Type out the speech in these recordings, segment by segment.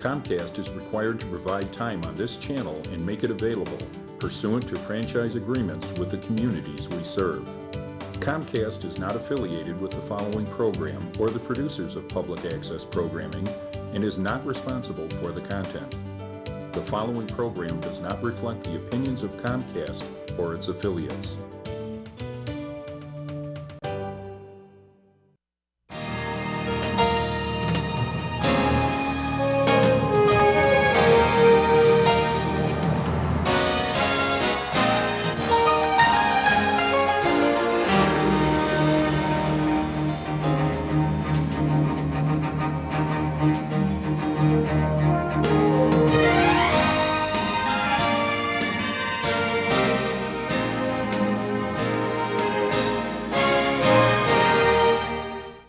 Comcast is required to provide time on this channel and make it available pursuant to franchise agreements with the communities we serve. Comcast is not affiliated with the following program or the producers of public access programming and is not responsible for the content. The following program does not reflect the opinions of Comcast or its affiliates.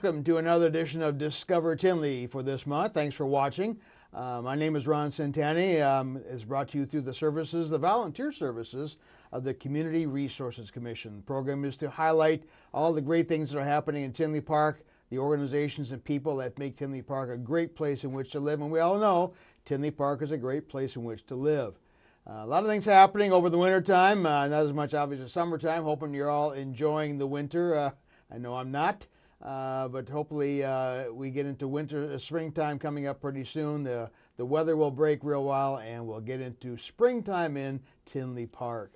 Welcome to another edition of Discover Tinley for this month. Thanks for watching. My name is Ron Centanni. It's brought to you through the services, the volunteer services of the Community Resources Commission. The program is to highlight all the great things that are happening in Tinley Park, the organizations and people that make Tinley Park a great place in which to live. And we all know Tinley Park is a great place in which to live. A lot of things happening over the winter time, not as much obviously summertime. Hoping you're all enjoying the winter. I know I'm not. But hopefully we get into winter, springtime coming up pretty soon. The weather will break real well, and we'll get into springtime in Tinley Park.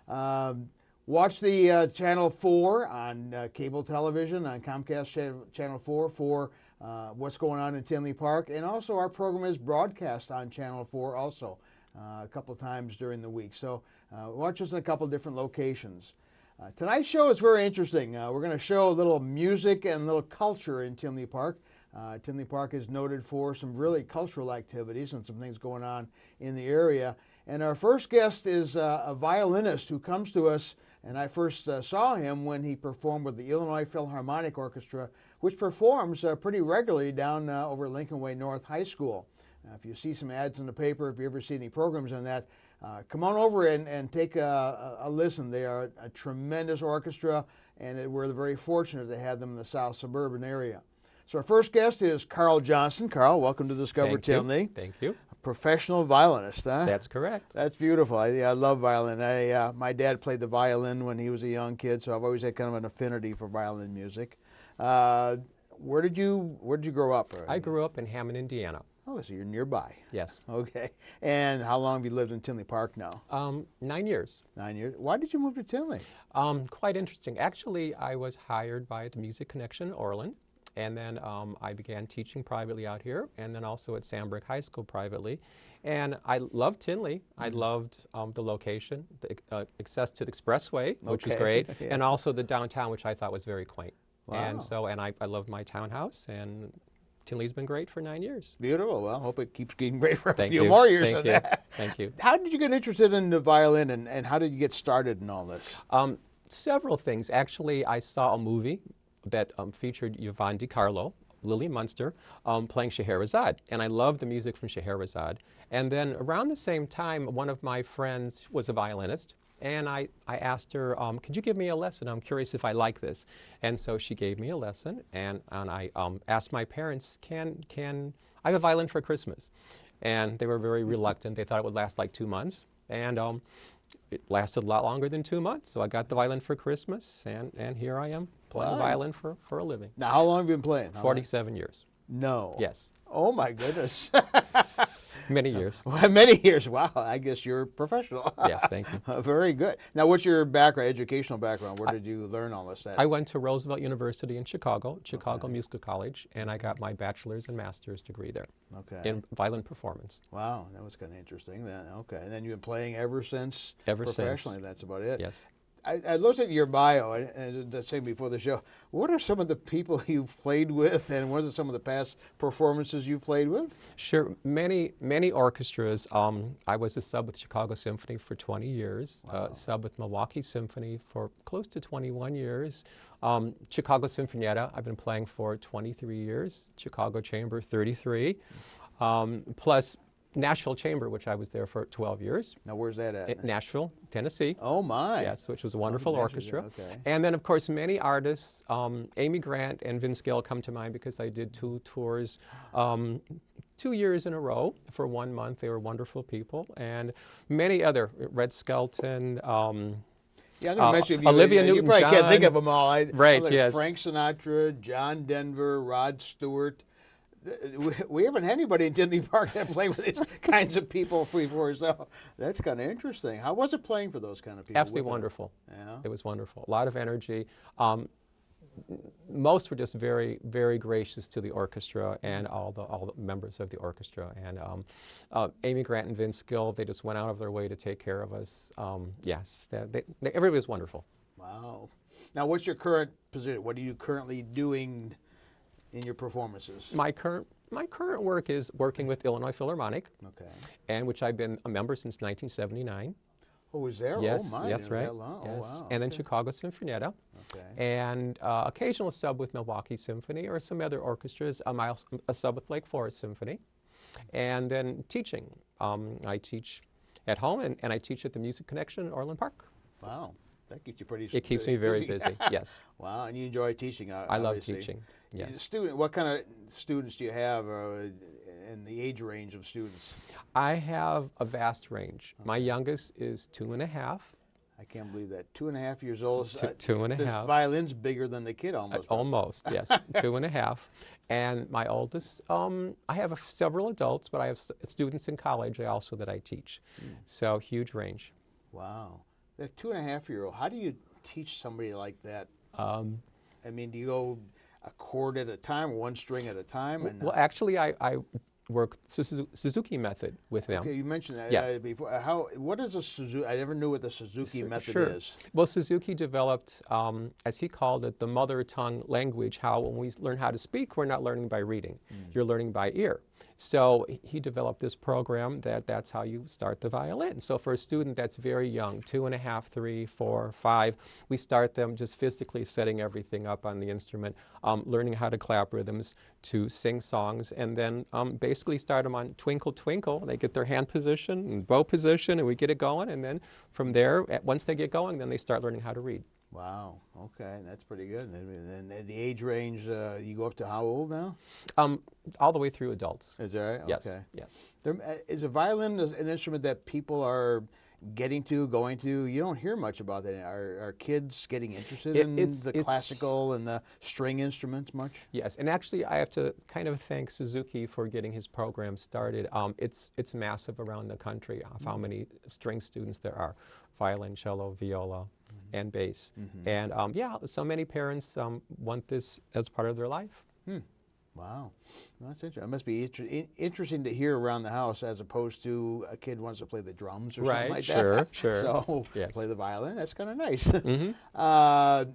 Watch the Channel 4 on cable television, on Comcast Channel 4 for what's going on in Tinley Park. And also our program is broadcast on Channel 4 also a couple times during the week. So watch us in a couple different locations. Tonight's show is very interesting. We're going to show a little music and a little culture in Tinley Park. Tinley Park is noted for some really cultural activities and some things going on in the area. And our first guest is a violinist who comes to us, and I first saw him when he performed with the Illinois Philharmonic Orchestra, which performs pretty regularly down over Lincoln Way North High School. If you see some ads in the paper, if you ever see any programs on that, come on over and take a listen. They are a tremendous orchestra, and we're very fortunate to have them in the South Suburban area. So our first guest is Carl Johnsten. Carl, welcome to Discover Tinley. Thank you. A professional violinist, huh? That's correct. That's beautiful. I love violin. My dad played the violin when he was a young kid, so I've always had kind of an affinity for violin music. Where did you grow up? I grew up in Hammond, Indiana. Oh, so you're nearby. Yes. Okay. And how long have you lived in Tinley Park now? 9 years. 9 years. Why did you move to Tinley? Quite interesting. Actually, I was hired by the Music Connection in Orland, and then I began teaching privately out here, and then also at Sandbrook High School privately. And I loved Tinley. I loved the location, the access to the expressway, which was great, Yeah. and also the downtown, which I thought was very quaint. Wow. And I loved my townhouse, and Tinley's been great for 9 years. Beautiful. Well, hope it keeps getting great for a Thank few you. more years Thank than you. that. Thank you. How did you get interested in the violin, and how did you get started in all this? Several things. Actually, I saw a movie that featured Yvonne DiCarlo, Lily Munster, playing Scheherazade, and I loved the music from Scheherazade. And then around the same time, one of my friends was a violinist, and I asked her, could you give me a lesson? I'm curious if I like this. And so she gave me a lesson, and I asked my parents, can I have a violin for Christmas? And they were very reluctant. They thought it would last like 2 months. And it lasted a lot longer than 2 months. So I got the violin for Christmas, and here I am playing the violin for a living. Now, how long have you been playing? 47 years. No. Yes. Oh, my goodness. Many years. Many years. Wow. I guess you're a professional. Yes, thank you. Very good. Now, what's your background, educational background? Where did you learn all this? I went to Roosevelt University in Chicago Musical College, and I got my bachelor's and master's degree there in violin performance. Wow, that was kind of interesting then. Okay, and then you've been playing ever since? Ever professionally, since. That's about it. Yes. I looked at your bio, and the same before the show. What are some of the people you've played with, and what are some of the past performances you've played with? Sure, many orchestras. I was a sub with Chicago Symphony for 20 years, sub with Milwaukee Symphony for close to 21 years. Chicago Sinfonietta, I've been playing for 23 years. Chicago Chamber, 33. Plus Nashville Chamber, which I was there for 12 years. Now, where's that at? Nashville, Tennessee. Oh, my. Yes, which was a wonderful orchestra. Okay. And then, of course, many artists, Amy Grant and Vince Gill come to mind because I did 2 tours 2 years in a row. For 1 month, they were wonderful people, and many other, Red Skelton, Yeah, I'm going to mention Olivia you probably can't think Newton-John. of them all. Right, Like yes. Frank Sinatra, John Denver, Rod Stewart. We haven't had anybody in Tinley Park that played with these kinds of people before, so that's kind of interesting. How was it playing for those kind of people? Absolutely wonderful. Yeah. It was wonderful. A lot of energy. Most were just very, very gracious to the orchestra and all the members of the orchestra. And Amy Grant and Vince Gill, they just went out of their way to take care of us. Yes, everybody was wonderful. Wow. Now, what's your current position? What are you currently doing in your performances? My current work is working with Illinois Philharmonic, Okay. and which I've been a member since 1979. Oh, was there? Yes, Oh, my. yes, right. That long? Yes. Oh, wow. And then Okay. Chicago Sinfonietta, Okay. and occasional sub with Milwaukee Symphony or some other orchestras. I'm also a sub with Lake Forest Symphony, and then teaching. I teach at home, and I teach at the Music Connection in Orland Park. Wow. That keeps you pretty It keeps me very busy. Yes. Wow, and you enjoy teaching, I love obviously. teaching. Yes. What kind of students do you have in the age range of students? I have a vast range. My youngest is 2.5. I can't believe that. 2.5 years old. Two and a the half. violin's bigger than the kid almost. Almost, yes. 2.5. And my oldest, I have several adults, but I have students in college also that I teach. So huge range. Wow. That 2.5-year-old, how do you teach somebody like that? I mean, do you go a chord at a time, one string at a time? And, Well, actually, I work Suzuki method with them. okay, you mentioned that Yes. before. What is a Suzuki? I never knew what the Suzuki method Sure. is. Well, Suzuki developed, as he called it, the mother tongue language, how when we learn how to speak, we're not learning by reading. You're learning by ear. So he developed this program that's how you start the violin. So for a student that's very young, 2.5, 3, 4, 5, we start them just physically setting everything up on the instrument, learning how to clap rhythms, to sing songs, and then basically start them on Twinkle Twinkle. They get their hand position and bow position, and we get it going. And then from there, once they get going, then they start learning how to read. Wow. Okay, that's pretty good. And the age range, you go up to how old now? All the way through adults. Is that right? Yes. Okay. Yes. Is a violin an instrument that people are going to? You don't hear much about that. Are kids getting interested in the classical and the string instruments much? Yes, and actually I have to kind of thank Suzuki for getting his program started. It's massive around the country of how many string students there are, violin, cello, viola, and bass. And yeah, so many parents want this as part of their life. Wow, that's interesting. It must be interesting to hear around the house as opposed to a kid wants to play the drums or something like that. Sure. So Yes. play the violin. That's kind of nice. The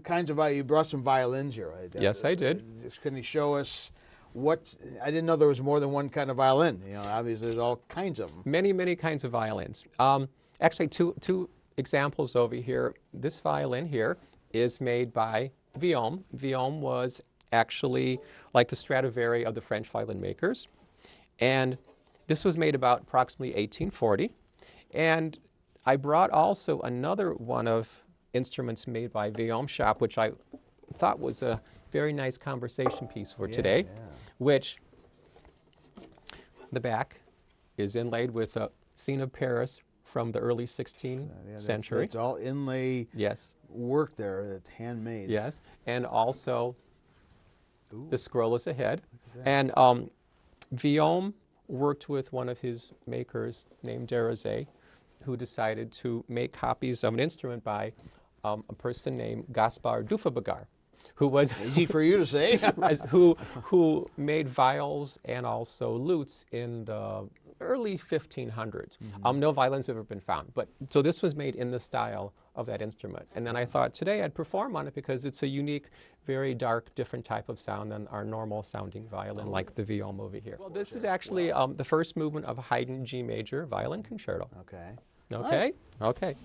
kinds of you brought some violins here, right? Yes, I did. Can you show us what? I didn't know there was more than one kind of violin. You know, obviously there's all kinds of them. Many kinds of violins. Actually, two examples over here. This violin here is made by Viohm. Viohm was actually like the Stradivari of the French violin makers. And this was made about approximately 1840. And I brought also another one of instruments made by Viohm shop, which I thought was a very nice conversation piece for today, which the back is inlaid with a scene of Paris from the early 16th century. It's all inlay work there. That's handmade. Yes, and also the scroll is ahead. And Viohm worked with one of his makers named Derazay, who decided to make copies of an instrument by a person named Gaspard Duffabagar, who was easy for you to say, who made viols and also lutes in the early 1500s. No violins have ever been found, but so this was made in the style of that instrument. And then I thought today I'd perform on it because it's a unique, very dark, different type of sound than our normal sounding violin, like the Viohm over here. Well, this is actually the first movement of a Haydn G major violin concerto. Okay. Okay. Right. Okay.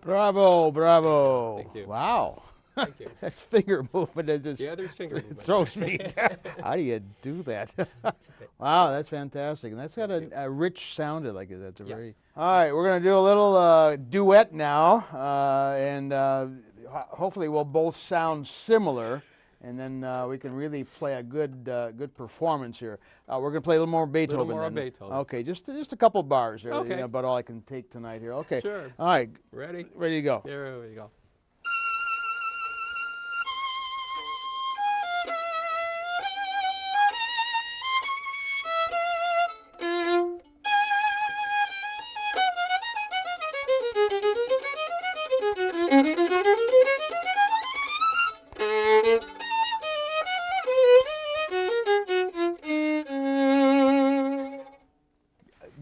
Bravo, bravo. Thank you. Wow. Thank you. That finger movement, it just Yeah, there's finger movement. throws me. How do you do that? Wow, that's fantastic. And that's got a rich sound, like it. That's a Yes. very... All right, we're going to do a little duet now, and hopefully we'll both sound similar, and then we can really play a good performance here. We're going to play a little more Beethoven. more then. Beethoven. Okay, just a couple bars here. Okay. About all I can take tonight here. Okay. Sure. All right. Ready? Ready to go. There we go.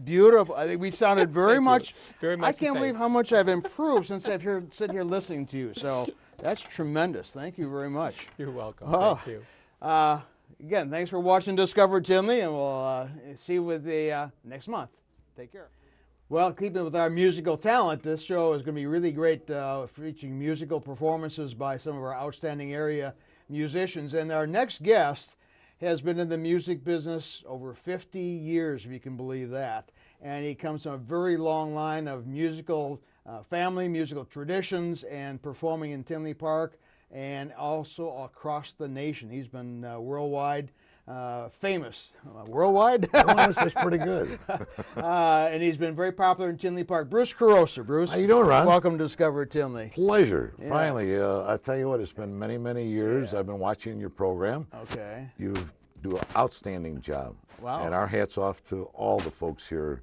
Beautiful. I think we sounded very Thank you. much. Very much I the can't same. believe how much I've improved since I've sit here listening to you. So that's tremendous. Thank you very much. You're welcome. Oh. Thank you. Again, thanks for watching Discover Tinley, and we'll see you with the next month. Take care. Well, keeping with our musical talent, this show is going to be really great, featuring musical performances by some of our outstanding area musicians. And our next guest has been in the music business over 50 years, if you can believe that. And he comes from a very long line of musical family, musical traditions, and performing in Tinley Park and also across the nation. He's been worldwide famous. Worldwide? That's pretty good. And he's been very popular in Tinley Park. Bruce Korosa. Bruce. How you doing, Ron? Welcome to Discover Tinley. Pleasure. Yeah. Finally, I tell you what, it's been many, many years. I've been watching your program. Okay. You do an outstanding job. Wow. And our hats off to all the folks here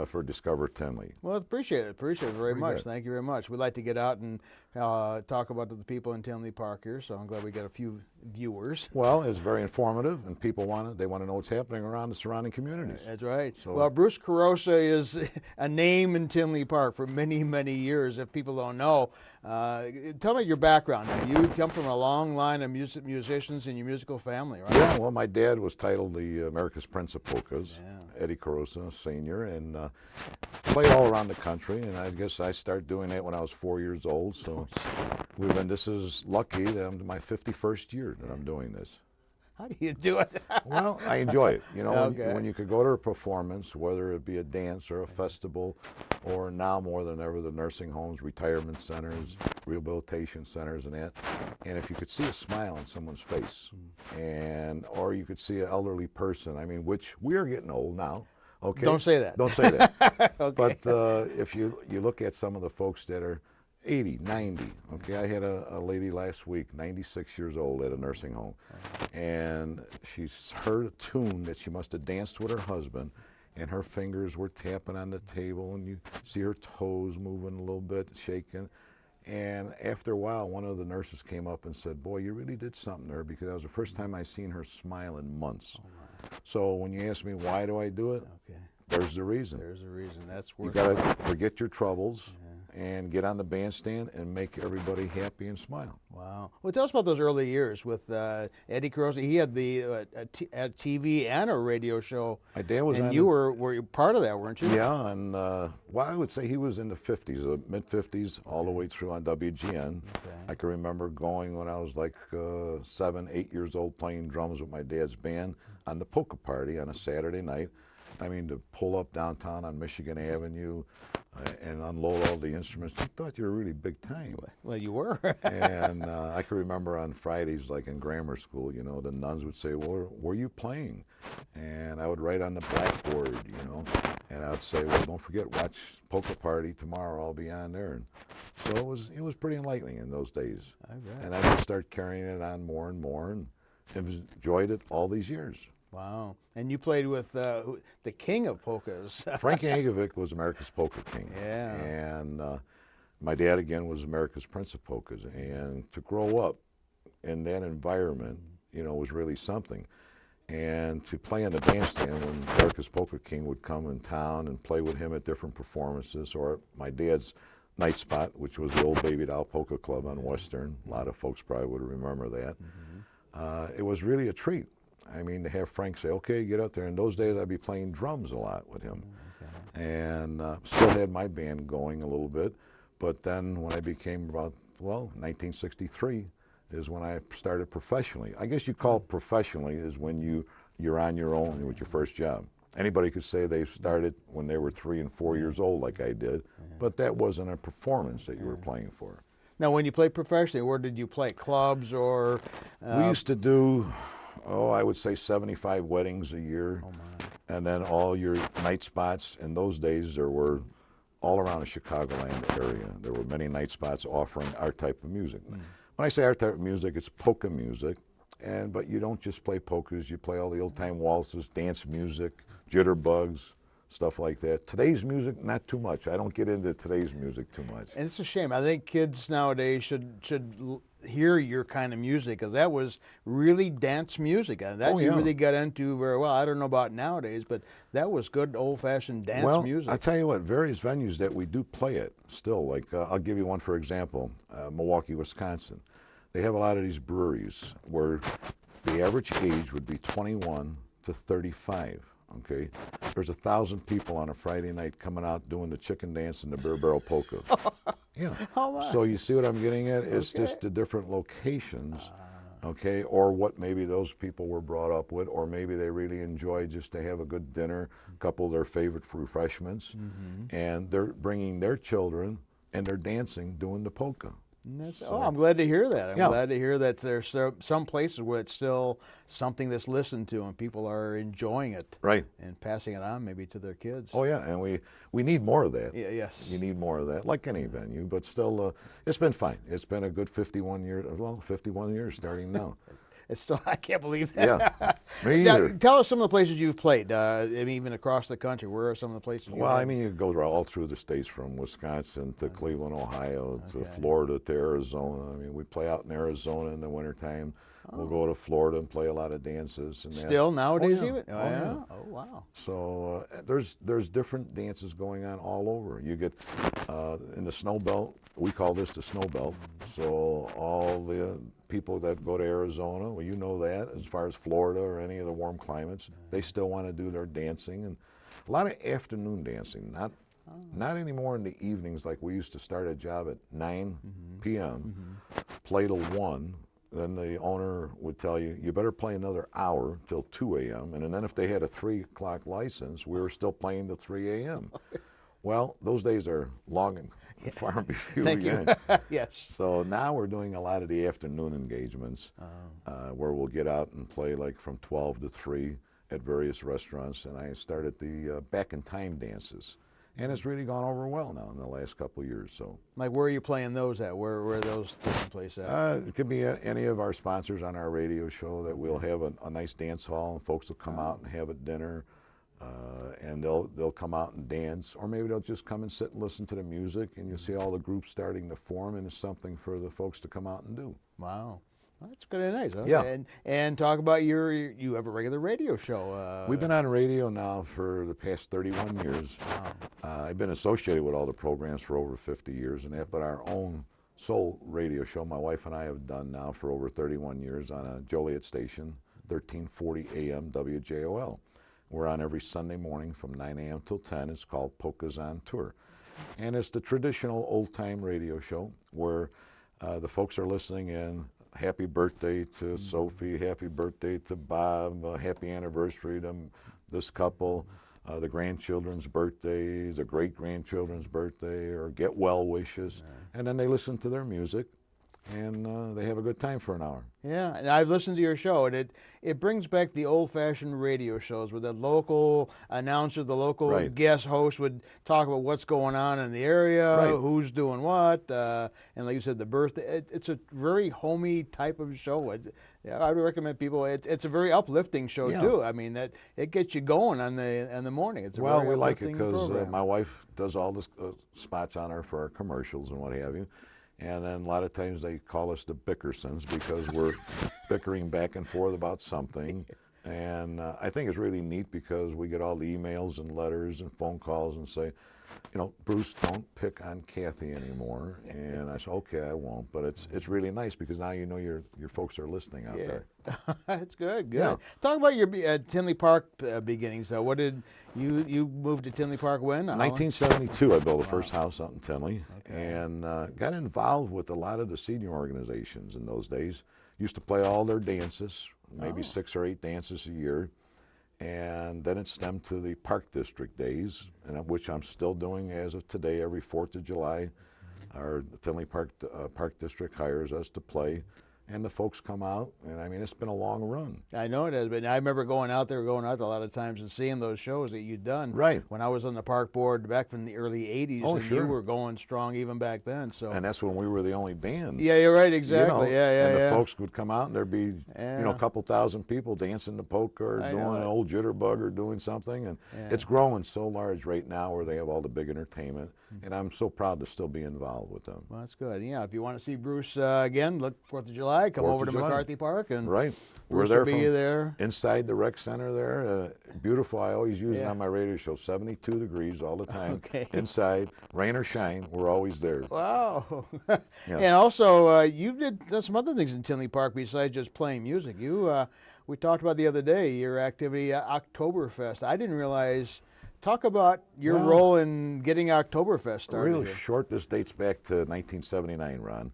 for Discover Tinley. Well, appreciate it. Appreciate it very much. good. Thank you very much. We'd like to get out and talk about the people in Tinley Park here, so I'm glad we got a few viewers. Well, it's very informative, and people want to know what's happening around the surrounding communities. That's right. So- Well, Bruce Korosa is a name in Tinley Park for many, many years, if people don't know. Tell me your background. You come from a long line of musicians in your musical family, right? Yeah, well, my dad was titled the America's Prince of Polkas, Eddie Korosa Sr., and played all around the country, and I guess I started doing that when I was 4 years old, so this is lucky that I'm in my 51st year that I'm doing this. How do you do it? Well, I enjoy it. You know, Okay. when you could go to a performance, whether it be a dance or a festival, or now more than ever, the nursing homes, retirement centers, rehabilitation centers and that, and if you could see a smile on someone's face, or you could see an elderly person, I mean, which we are getting old now, okay? Don't say that. Don't say that. Okay. But if you look at some of the folks that are 80, 90. Okay, I had a lady last week, 96 years old, at a nursing home, and she's heard a tune that she must have danced with her husband, and her fingers were tapping on the table, and you see her toes moving a little bit, shaking. And after a while, one of the nurses came up and said, "Boy, you really did something there," because that was the first time I seen her smile in months. So when you ask me why do I do it, Okay. there's the reason. There's a reason. That's You worth gotta forget your troubles and get on the bandstand and make everybody happy and smile. Wow. Well, tell us about those early years with Eddie Korosa. He had a TV and a radio show. My dad was and on you the- were you part of that, weren't you? Yeah, and well, I would say he was in the 50s, mid 50s, all the way through on WGN. Okay. I can remember going when I was like 7, 8 years old, playing drums with my dad's band on the Polka party on a Saturday night. I mean, to pull up downtown on Michigan Avenue and unload all the instruments, you thought you were really big time. Well, you were. And I can remember on Fridays, like in grammar school, you know, the nuns would say, "Well, where are you playing?" And I would write on the blackboard, you know, and I would say, "Well, don't forget, watch Polka Party tomorrow. I'll be on there." And so it was pretty enlightening in those days. I bet. And I just started carrying it on more and more, and enjoyed it all these years. Wow. And you played with the king of polkas. Frank Yankovic was America's Polka King. Yeah. And my dad, again, was America's Prince of Polkas. And to grow up in that environment, you know, was really something. And to play in the bandstand when America's Polka King would come in town and play with him at different performances, or my dad's night spot, which was the old Baby Doll Polka Club on Western. A lot of folks probably would remember that. It was really a treat. I mean, to have Frank say, "Okay, get out there." In those days, I'd be playing drums a lot with him. And still had my band going a little bit. But then when I became about, well, 1963 is when I started professionally. I guess you call it professionally is when you're on your own with your first job. Anybody could say they started when they were 3 and 4 years old like I did, but that wasn't a performance that you were playing for. Now, when you played professionally, where did you play? Clubs or? We used to do, I would say 75 weddings a year. Oh my. And then all your night spots. In those days, there were all around the Chicagoland area. There were many night spots offering our type of music. When I say our type of music, it's polka music. But you don't just play polkas, you play all the old-time waltzes, dance music, jitterbugs, stuff like that. Today's music, not too much. I don't get into today's music too much. And it's a shame. I think kids nowadays should hear your kind of music, because that was really dance music. And that you really got into very well. I don't know about nowadays, but that was good old-fashioned dance music. I'll tell you what, various venues that we do play it still. Like, I'll give you one for example, Milwaukee, Wisconsin. They have a lot of these breweries where the average age would be 21 to 35. Okay, there's 1,000 people on a Friday night coming out doing the chicken dance and the beer barrel polka. Yeah. So you see what I'm getting at? It's just the different locations, okay, or what maybe those people were brought up with, or maybe they really enjoy just to have a good dinner, a couple of their favorite refreshments, and they're bringing their children and they're dancing doing the polka. I'm glad to hear that. I'm glad to hear that there's some places where it's still something that's listened to and people are enjoying it. Right. And passing it on maybe to their kids. Oh, yeah, and we need more of that. Yes. You need more of that, like any venue, but still, it's been fine. It's been a good 51 years starting now. It's still, I can't believe that. Yeah, me either. Now, tell us some of the places you've played, even across the country. Where are some of the places you've Well, been? I mean, you go all through the states, from Wisconsin to Cleveland, Ohio, to Florida to Arizona. I mean, we play out in Arizona in the wintertime. We'll go to Florida and play a lot of dances. And Still nowadays even? Oh, yeah. Oh, wow. So there's different dances going on all over. You get in the snow belt, we call this the snow belt. So all the people that go to Arizona, well, you know that, as far as Florida or any of the warm climates, they still want to do their dancing. And a lot of afternoon dancing, not anymore in the evenings like we used to start a job at 9 p.m., play till 1. Then the owner would tell you, you better play another hour till 2 a.m. And then if they had a 3 o'clock license, we were still playing till 3 a.m. Well, those days are long and far and few. Thank you. Yes. So now we're doing a lot of the afternoon engagements where we'll get out and play like from 12 to 3 at various restaurants. And I started the back in time dances. And it's really gone over well now in the last couple of years. So, like, where are you playing those at? Where are those taking place at? It could be at any of our sponsors on our radio show. That we'll have a nice dance hall, and folks will come out and have a dinner, and they'll come out and dance, or maybe they'll just come and sit and listen to the music, and you'll see all the groups starting to form, and it's something for the folks to come out and do. Wow. Well, that's good and nice. Okay. Yeah. And talk about you have a regular radio show. We've been on radio now for the past 31 years. Wow. I've been associated with all the programs for over 50 years, but our own sole radio show, my wife and I have done now for over 31 years on a Joliet station, 1340 AM WJOL. We're on every Sunday morning from 9 a.m. till 10. It's called Polka's on Tour. And it's the traditional old-time radio show where the folks are listening in. Happy birthday to Sophie, happy birthday to Bob, happy anniversary to this couple, the grandchildren's birthday, the great-grandchildren's birthday, or get well wishes. And then they listen to their music, and they have a good time for an hour. Yeah, and I've listened to your show, and it brings back the old-fashioned radio shows where the local announcer, the local guest host would talk about what's going on in the area, who's doing what, and like you said, the birthday. It's a very homey type of show. I would recommend people. It's a very uplifting show too. I mean, it gets you going in the morning. It's a well, very we like it uplifting because my wife does all the spots on her for our commercials and what have you. And then a lot of times they call us the Bickersons because we're bickering back and forth about something. And I think it's really neat because we get all the emails and letters and phone calls and say, you know, Bruce, don't pick on Kathy anymore. And I said, okay, I won't. But it's really nice because now you know your folks are listening out there. That's good. Good. Yeah. Talk about your Tinley Park beginnings. Though, what did you moved to Tinley Park when? 1972, I built the first house out in Tinley, and got involved with a lot of the senior organizations in those days. Used to play all their dances, maybe 6 or 8 dances a year. And then it stemmed to the Park District days, and which I'm still doing as of today. Every 4th of July, our Tinley Park District hires us to play, and the folks come out, and I mean, it's been a long run. I know it has been. I remember going out a lot of times and seeing those shows that you'd done. Right. When I was on the park board back from the early 80s, Oh, and sure. you were going strong even back then. So. And that's when we were the only band. Yeah, you're right, exactly. You know, And the folks would come out, and there'd be, you know, Yeah. a couple thousand people dancing the polka or I doing know an it. old jitterbug or doing something. And it's growing so large right now where they have all the big entertainment. And I'm so proud to still be involved with them. Well, that's good. Yeah, if you want to see Bruce again, look 4th of July, come 4th over of to July. McCarthy Park. And Right. We're Bruce there will be from there. inside the rec center there. Beautiful. I always use it Yeah. on my radio show. 72 degrees all the time. Okay. Inside, rain or shine, we're always there. Wow. Yeah. And also, you did some other things in Tinley Park besides just playing music. We talked about the other day, your activity at Oktoberfest. I didn't realize. Talk about your Well, role in getting Oktoberfest started. Real here. short, this dates back to 1979, Ron,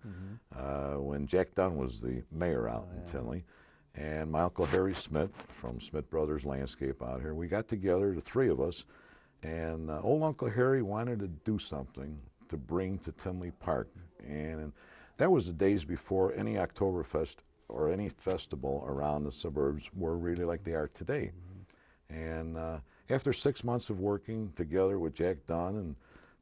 when Jack Dunn was the mayor out in Tinley. And my Uncle Harry Smith from Smith Brothers Landscape out here, we got together, the 3 of us, and old Uncle Harry wanted to do something to bring to Tinley Park. And that was the days before any Oktoberfest or any festival around the suburbs were really like they are today. And after 6 months of working together with Jack Dunn and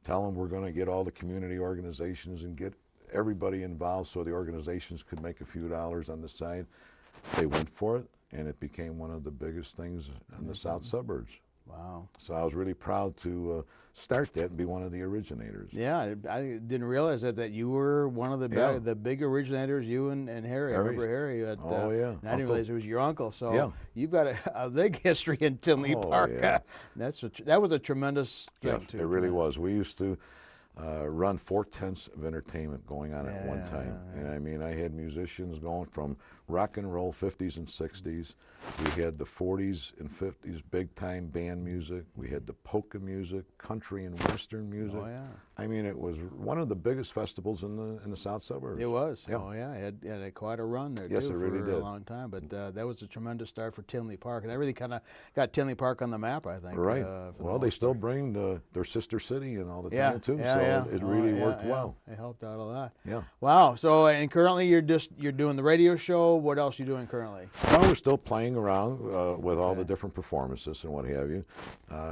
telling him we're going to get all the community organizations and get everybody involved so the organizations could make a few dollars on the side, they went for it, and it became one of the biggest things in the south suburbs. Wow. So I was really proud to start that and be one of the originators. Yeah, I didn't realize that you were one of the big originators, you and Harry. I remember Harry. And I didn't realize it was your uncle. So you've got a big history in Tinley Park. Yeah. That was a tremendous thing, Yes, too. it really was. We used to run 4/10 of entertainment going on at one time. And I mean, I had musicians going from rock and roll 50s and 60s. We had the 40s and 50s big time band music. We had the polka music, country and western music. Oh, yeah. I mean, it was one of the biggest festivals in the south suburbs. It was. Yeah. Oh, yeah. It had quite a run there, Yes, too, it really for did. a long time. But that was a tremendous start for Tinley Park. And that really kind of got Tinley Park on the map, I think. Right. For the Well, most they still part. bring their sister city and all the Yeah, time, too. yeah, So yeah. it Oh, really yeah, worked yeah. well. It helped out a lot. Yeah. Wow. So, and currently you're doing the radio show. What else are you doing currently? Well, we're still playing around with all the different performances and what have you.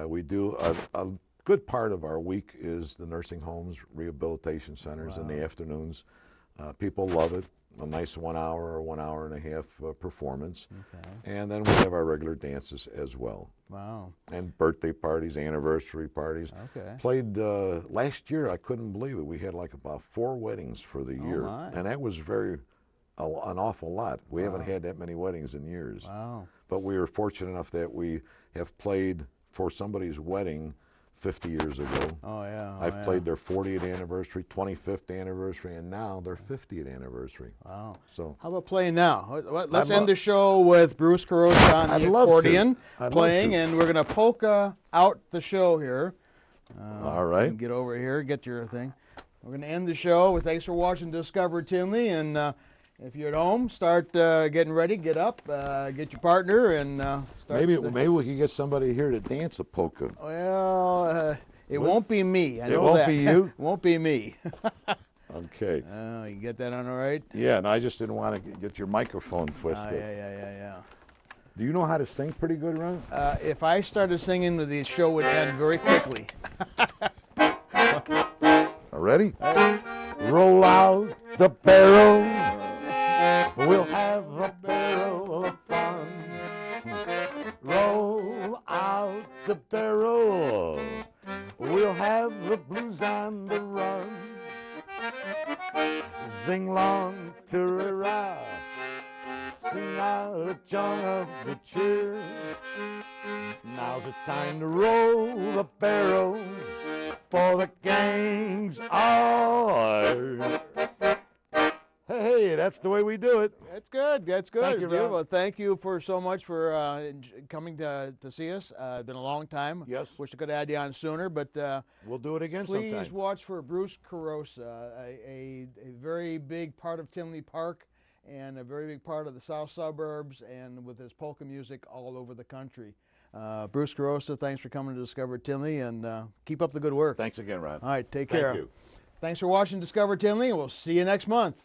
We do a good part of our week is the nursing homes, rehabilitation centers in the afternoons. People love it. A nice 1 hour or 1 hour and a half performance. Okay. And then we have our regular dances as well. Wow. And birthday parties, anniversary parties. Okay. Played last year, I couldn't believe it. We had like about 4 weddings for the year. my. And that was an awful lot. We haven't had that many weddings in years. Wow. But we were fortunate enough that we have played for somebody's wedding 50 years ago. Oh, yeah. Oh, I've played their 40th anniversary, 25th anniversary, and now their 50th anniversary. Wow. So How about playing now? Let's I'd end the show with Bruce Korosa on I'd the love to. accordion I'd playing, love to. and we're going to polka out the show here. all right. Get over here, get your thing. We're going to end the show with thanks for watching Discover Tinley, and if you're at home, start getting ready, get up, get your partner, and start. Maybe we could get somebody here to dance a polka. Well, it won't be me. I know It won't that. be you? It won't be me. Okay. You get that on all right? Yeah, and I just didn't want to get your microphone twisted. Yeah. Do you know how to sing pretty good, Ron? If I started singing, the show would end very quickly. Ready? Roll out the barrel. We'll have a barrel of fun. Roll out the barrel. We'll have the blues on the run. Sing long to ra. sing out a tongue of good cheer. Now's the time to roll the barrel, for the gang's are. Hey, that's the way we do it. That's good. That's good. Thank you, Ron. Beautiful. Thank you for so much for coming to see us. It's been a long time. Yes. Wish I could have had you on sooner, but We'll do it again please sometime. watch for Bruce Korosa, a very big part of Tinley Park and a very big part of the south suburbs, and with his polka music all over the country. Bruce Korosa, thanks for coming to Discover Tinley, and keep up the good work. Thanks again, Ron. All right, take Thank care. you. Thanks for watching Discover Tinley, and we'll see you next month.